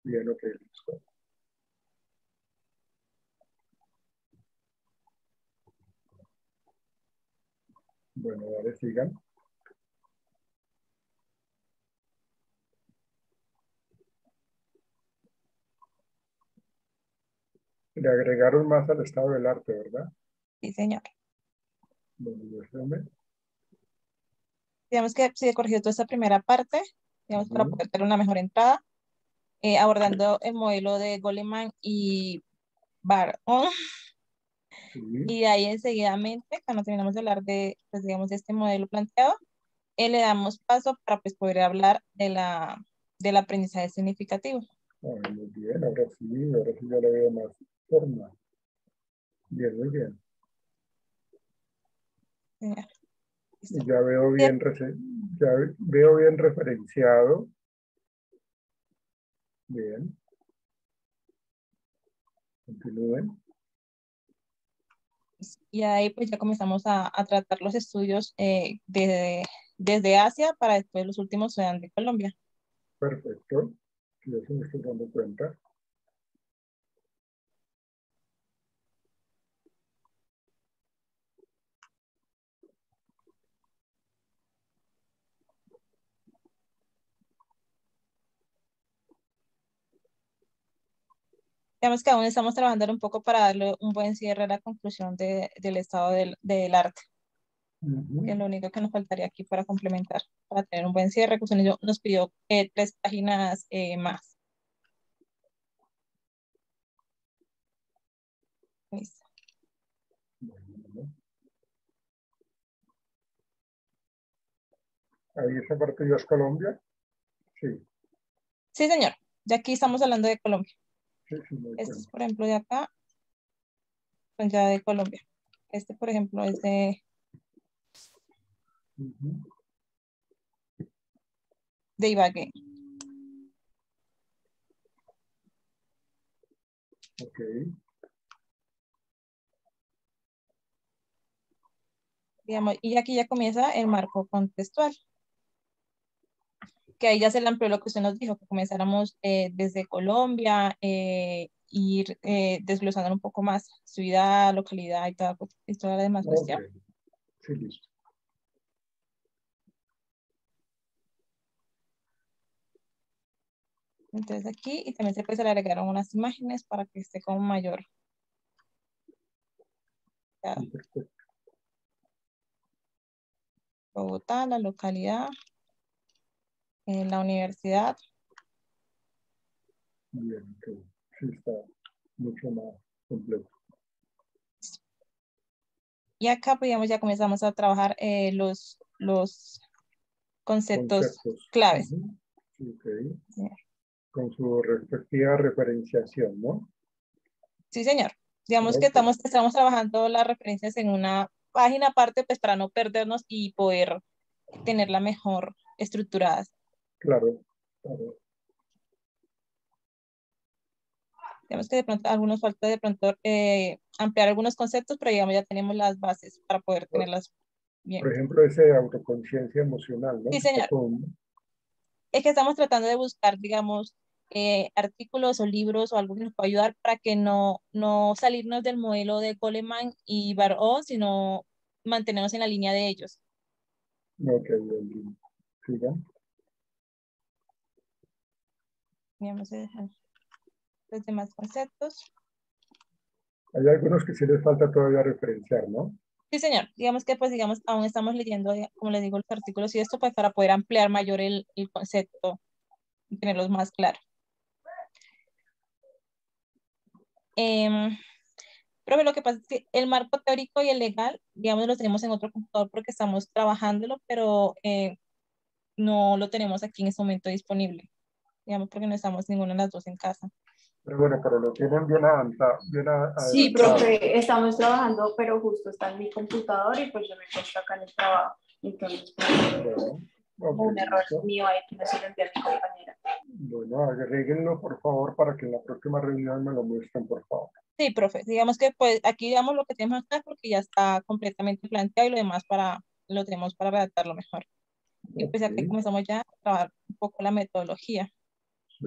Bien, ok, listo. Vale, sigan. Le agregaron más al estado del arte, ¿verdad? Sí, señor. Bueno, déjame. Digamos que se corrigió toda esta primera parte, digamos, para poder tener una mejor entrada, abordando el modelo de Goleman y Barr. Sí, Y de ahí enseguidamente, cuando terminamos de hablar de, pues, digamos, de este modelo planteado, le damos paso para pues, poder hablar de del aprendizaje significativo. muy bien, ahora sí ya le veo más forma. Bien, muy bien. Señor. Y ya veo bien, ya veo bien referenciado. Bien. Continúen. Y ahí pues ya comenzamos a tratar los estudios desde Asia para después los últimos sean de Colombia. Perfecto. Sí, eso me estoy dando cuenta. Digamos que aún estamos trabajando un poco para darle un buen cierre a la conclusión del estado del arte, que es lo único que nos faltaría aquí para complementar, para tener un buen cierre. Pues nos pidió 3 páginas más. Listo. Bueno. Ahí esa parte ya es Colombia. Sí, Sí, señor. Ya aquí estamos hablando de Colombia. sí, sí, me doy Este es, cuenta. por ejemplo, de acá, pues ya de Colombia. Este, por ejemplo, es de Ibagué. Ok. Digamos, y aquí ya comienza el marco contextual, que ahí ya se le amplió lo que usted nos dijo, que comenzáramos desde Colombia, ir desglosando un poco más ciudad, localidad y toda la demás Ok. cuestión. Sí, listo. Entonces aquí, y también se le agregaron unas imágenes para que esté como mayor. Ya, Sí, perfecto. Bogotá, la localidad, la universidad. Bien, ok. Sí, está mucho más completo. Y acá, pues, digamos, ya comenzamos a trabajar los conceptos Conceptos. claves. Sí, ok. Sí, Con su respectiva referenciación, ¿no? sí, señor. Digamos que Ok. estamos trabajando las referencias en una página aparte, pues para no perdernos y poder tenerla mejor estructuradas. Claro, claro. Digamos que de pronto algunos falta de pronto ampliar algunos conceptos, pero digamos ya tenemos las bases para poder tenerlas bien. Por ejemplo, ese de autoconciencia emocional, ¿no? Sí, Que está señor. con... Es que estamos tratando de buscar, digamos, artículos o libros o algo que nos pueda ayudar para que no salirnos del modelo de Goleman y Baró, sino mantenernos en la línea de ellos. Ok, bien, bien. Sigan. Digamos, los demás conceptos. Hay algunos que sí les falta todavía referenciar, ¿no? Sí, señor. Digamos que, pues, digamos, aún estamos leyendo, como les digo, los artículos y esto, pues, para poder ampliar mayor el concepto y tenerlos más claros. Em, Pero lo que pasa es que el marco teórico y el legal, digamos, lo tenemos en otro computador porque estamos trabajándolo, pero no lo tenemos aquí en este momento disponible, digamos, porque no estamos ninguna de las dos en casa. Pero bueno, pero lo tienen bien avanzado, bien Sí, adelantado. profe, estamos trabajando, pero justo está en mi computador y pues yo me encuentro acá en el trabajo. Entonces, Bueno, ok, como un error listo. mío ahí que no se lo envié a mi compañera. Bueno, agréguenlo, por favor, para que en la próxima reunión me lo muestren, por favor. Sí, profe, digamos que pues aquí digamos lo que tenemos acá porque ya está completamente planteado y lo demás lo tenemos para redactarlo mejor. Y pues aquí Ok, comenzamos ya a trabajar un poco la metodología. sí.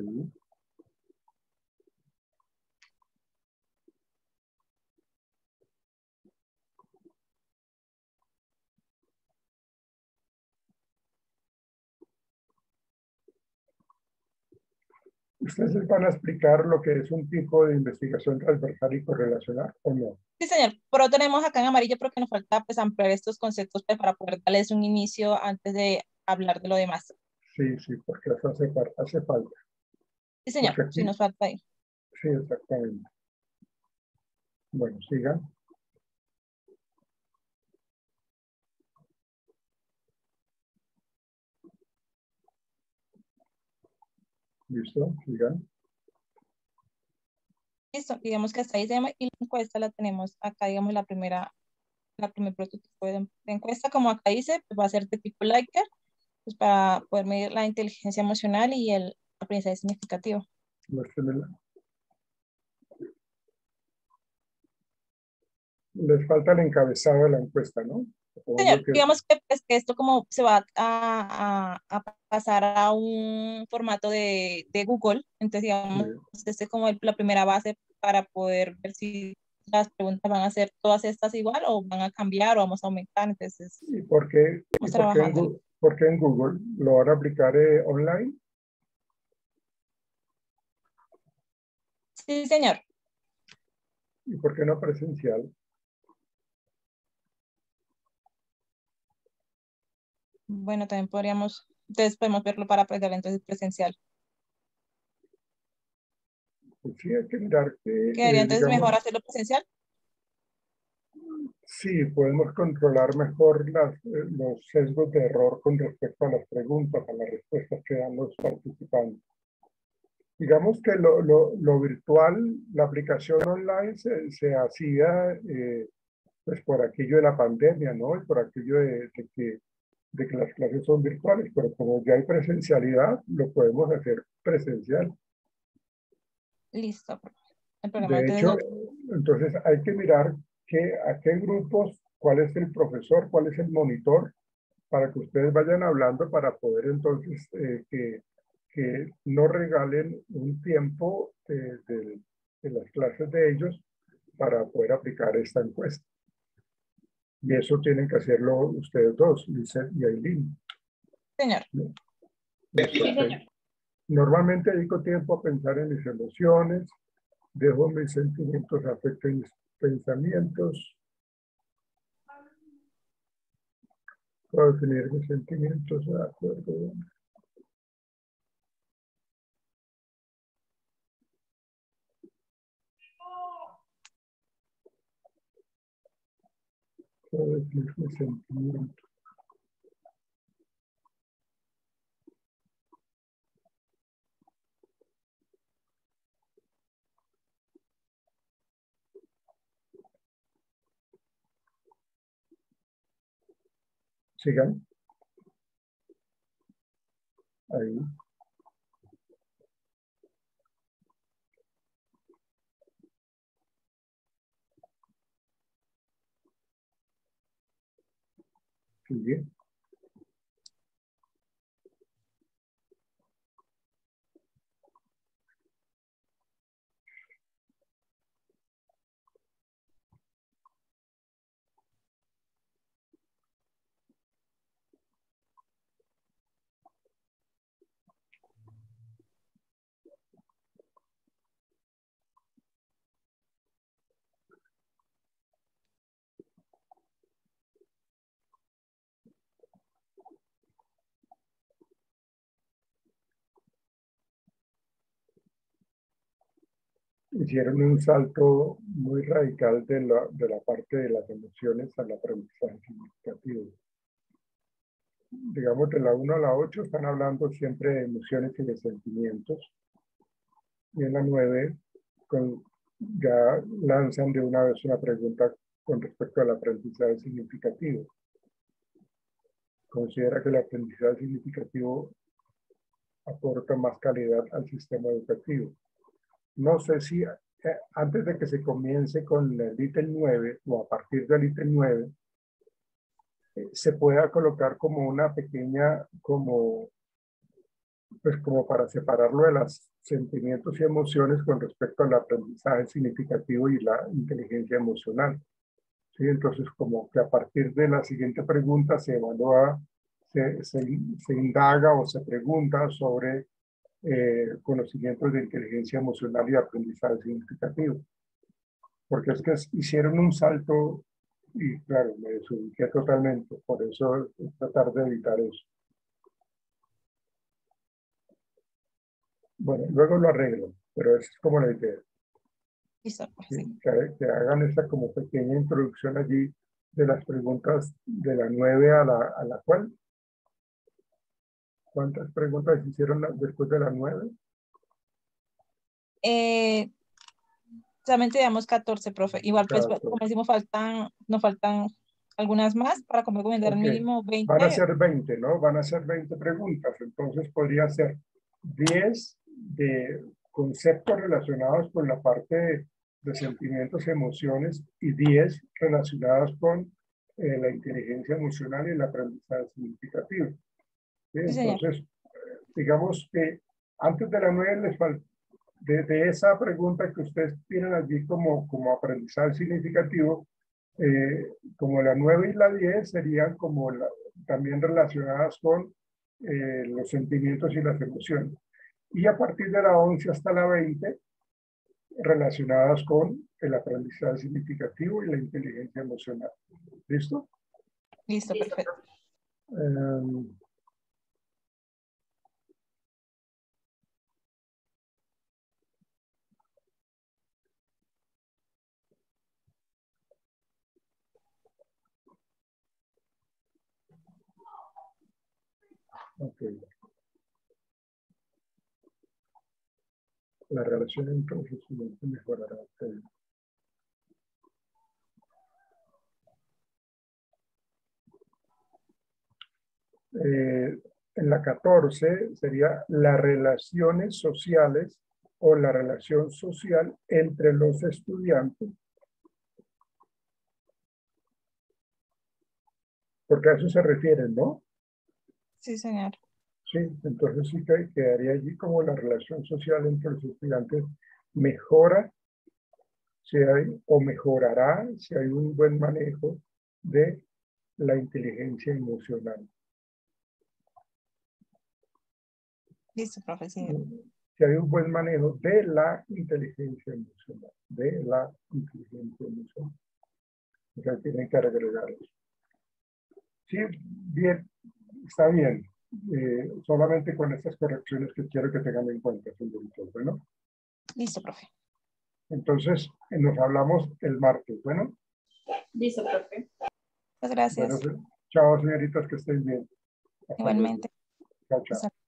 ¿Ustedes van a explicar lo que es un tipo de investigación transversal y correlacional o no? Sí, señor, pero tenemos acá en amarillo porque nos falta pues ampliar estos conceptos pues, para poder darles un inicio antes de hablar de lo demás. Sí, sí, porque eso hace falta. Sí, señor, Porque sí aquí, nos falta ahí. sí, exactamente. Bueno, sigan. ¿Listo? Sigan. Listo, digamos que hasta ahí se llama y la encuesta la tenemos acá, digamos la primer prototipo de encuesta, como acá dice, pues va a ser de tipo Likert, pues para poder medir la inteligencia emocional y el aprendizaje significativo. Muéstrenmela. Les falta el encabezado de la encuesta, ¿no? Señor, Supongo que digamos que, pues, que esto como se va a pasar a un formato de Google, entonces digamos, este es como la primera base para poder ver si las preguntas van a ser todas estas igual o van a cambiar o vamos a aumentar, entonces ¿y por qué, vamos trabajando. por qué en Google lo van a aplicar online? Sí, señor. ¿Y por qué no presencial? Bueno, también podríamos, entonces podemos verlo para aprender entonces presencial. Pues sí, hay que mirar que, ¿Quedaría entonces digamos, mejor hacerlo presencial? sí, podemos controlar mejor los sesgos de error con respecto a las preguntas, a las respuestas que dan los participantes. Digamos que lo virtual, la aplicación online se hacía pues por aquello de la pandemia, ¿no? Y por aquello de que las clases son virtuales, pero como ya hay presencialidad, lo podemos hacer presencial. Listo. El programa De entonces hecho, entonces hay que mirar a qué grupos, cuál es el profesor, cuál es el monitor, para que ustedes vayan hablando para poder entonces que no regalen un tiempo de las clases de ellos para poder aplicar esta encuesta. Y eso tienen que hacerlo ustedes dos, Lizeth y Aileen. señor. ¿No? Sí, Okay. señor. Normalmente dedico tiempo a pensar en mis emociones, dejo mis sentimientos, afectos y mis pensamientos. Puedo definir mis sentimientos de acuerdo. Puedo definir mis sentimientos. Sigan. Ahí. Sigue. Hicieron un salto muy radical de la parte de las emociones al aprendizaje significativo. Digamos, de la 1 a la 8 están hablando siempre de emociones y de sentimientos. Y en la 9 ya lanzan de una vez una pregunta con respecto al aprendizaje significativo. Considera que el aprendizaje significativo aporta más calidad al sistema educativo. No sé si antes de que se comience con el ítem 9 o a partir del ítem 9, se pueda colocar como una pequeña, pues como para separarlo de los sentimientos y emociones con respecto al aprendizaje significativo y la inteligencia emocional. ¿Sí? Entonces, como que a partir de la siguiente pregunta se evalúa, se indaga o se pregunta sobre conocimientos de inteligencia emocional y aprendizaje significativo. Porque es que hicieron un salto y claro, me desubiqué totalmente. Por eso es tratar de evitar eso. Bueno, luego lo arreglo, pero esa es como la idea. Listo, pues, ¿Sí? sí. Que hagan esa como pequeña introducción allí de las preguntas de la 9 a la ¿cuál? ¿Cuántas preguntas hicieron después de la 9? Solamente digamos 14, profe. Igual, pues, 14. como decimos, nos faltan algunas más para recomendar Ok. mínimo 20. Van a ser 20, ¿no? Van a ser 20 preguntas. Entonces podría ser 10 de conceptos relacionados con la parte de sentimientos y emociones y 10 relacionadas con la inteligencia emocional y el aprendizaje significativo. ¿Sí? Sí, señor. Entonces, digamos que antes de la 9 les falta, de esa pregunta que ustedes tienen allí como aprendizaje significativo, como la 9 y la 10 serían como también relacionadas con los sentimientos y las emociones. Y a partir de la 11 hasta la 20, relacionadas con el aprendizaje significativo y la inteligencia emocional. ¿Listo? Listo, perfecto. Ok. La relación entre los estudiantes mejorará. Okay. En la 14 sería las relaciones sociales o la relación social entre los estudiantes. Porque a eso se refieren, ¿no? Sí, señor. Sí, entonces sí que quedaría allí como la relación social entre los estudiantes mejora si hay, o mejorará si hay un buen manejo de la inteligencia emocional. Listo, profe, sí. Si hay un buen manejo de la inteligencia emocional, de la inteligencia emocional. O sea, tienen que agregar eso. Sí, bien, está bien. Solamente con estas correcciones que quiero que tengan en cuenta, señoritos. Bueno. Listo, profe. Entonces, nos hablamos el martes. Bueno. Listo, profe. Muchas gracias. Bueno, chao, señoritas, que estén bien. Hasta Igualmente. luego. Chao, chao.